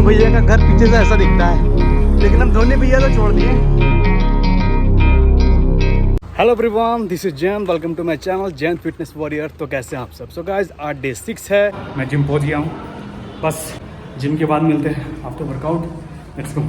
भैया का घर पीछे से ऐसा दिखता है, लेकिन हम धोनी भैया तो छोड़ दिए। Hello everyone, this is Jain, welcome to my channel Jain fitness warrior. तो कैसे हैं आप सब? सो गाइस, आज डे 6 है, मैं जिम पहुंच गया हूँ। बस जिम के बाद मिलते हैं after workout. Let's go.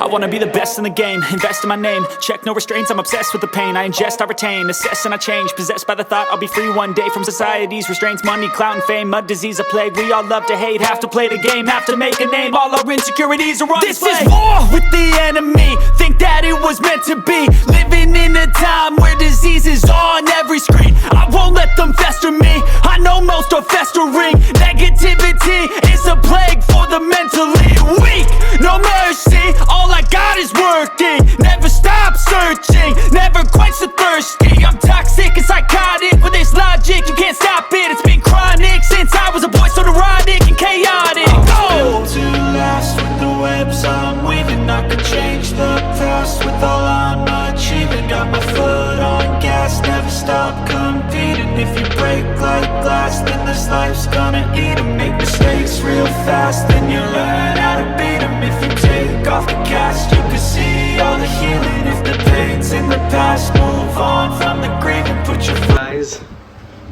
I wanna be the best in the game, invest in my name, check no restraints, I'm obsessed with the pain, I ingest, I retain, assess and I change, possessed by the thought I'll be free one day from society's restraints, money, clout and fame, a disease, a plague, we all love to hate, have to play the game, have to make a name, all our insecurities are on display. This is war with the enemy, think that it was meant to be, living in a time where disease is on every screen, I won't let them fester me, I know most are festering, negativity is a plague for the mentally weak, no mercy, all I got is working, never stop searching, never quench the thirsty, I'm toxic and psychotic, with this logic, you can't stop it, it's been chronic, since I was a boy, so neurotic and chaotic. I'm built to last with the webs I'm weaving, I could change the past with all I'm achieving, got my foot on gas, never stop competing, if you break like glass, then this life's gonna eat 'em, make mistakes real fast, then you learn how to beat 'em, if you take off the cast, you can see all the healing, if the pain's in the past, move on from the grave and put your guys,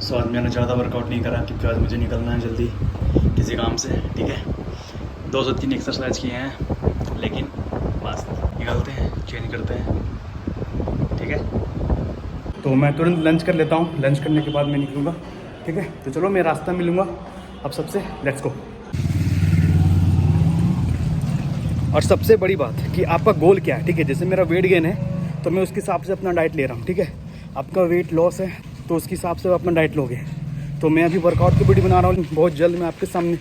so आज मैंने ज़्यादा workout नहीं करा क्योंकि आज मुझे निकलना है जल्दी किसी काम से, ठीक है। 2 से 3 एक्सरसाइज किए हैं, लेकिन बस निकलते हैं, चेंज करते हैं, ठीक है। तो मैं तुरंत लंच कर लेता हूँ, लंच करने के बाद मैं निकलूँगा, ठीक है। तो चलो मैं रास्ता मिलूँगा अब सबसे, लेट्स गो। और सबसे बड़ी बात कि आपका गोल क्या है, ठीक है। जैसे मेरा वेट गेन है तो मैं उसके हिसाब से अपना डाइट ले रहा हूँ, ठीक है। आपका वेट लॉस है तो उसके हिसाब से आप अपना डाइट लोगे। तो तो मैं अभी वर्कआउट की वीडियो बना रहा हूँ। बहुत जल्द मैं आपके सामने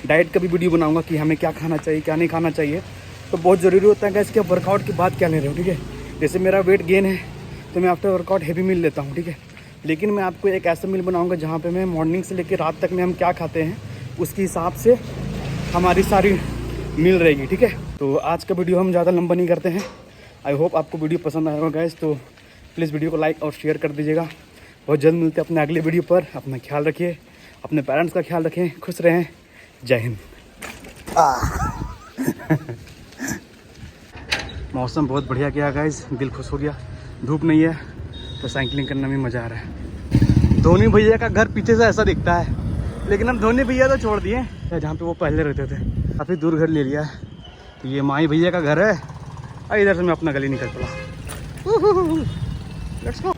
डाइट का भी वीडियो बनाऊंगा कि हमें क्या खाना चाहिए क्या नहीं खाना चाहिए। तो बहुत ज़रूरी होता है कि इसके वर्कआउट के बाद क्या ले रहे हो, ठीक है। जैसे मेरा वेट गेन है तो मैं आफ्टर वर्कआउट हैवी मील लेता हूँ, ठीक है। लेकिन मैं आपको एक ऐसा मील बनाऊँगा जहाँ पर मैं मॉर्निंग से लेकर रात तक में हम क्या खाते हैं उसके हिसाब से हमारी सारी मील रहेगी, ठीक है। तो आज का वीडियो हम ज़्यादा लंबा नहीं करते हैं। आई होप आपको वीडियो पसंद आएगा गाइस। तो प्लीज़ वीडियो को लाइक और शेयर कर दीजिएगा। बहुत जल्द मिलते हैं अपने अगले वीडियो पर। अपना ख्याल रखिए, अपने पेरेंट्स का ख्याल रखें, खुश रहें। जय हिंद। मौसम बहुत बढ़िया गया गाइस, दिल खुश हो गया। धूप नहीं है तो साइकिलिंग करने में मज़ा आ रहा है। धोनी भैया का घर पीछे से ऐसा दिखता है, लेकिन हम धोनी भैया तो छोड़ दिए, जहाँ पे वो पहले रहते थे। काफ़ी दूर घर ले लिया है। तो ये माई भैया का घर है और इधर से मैं अपना गली निकल पड़ा। Let's go.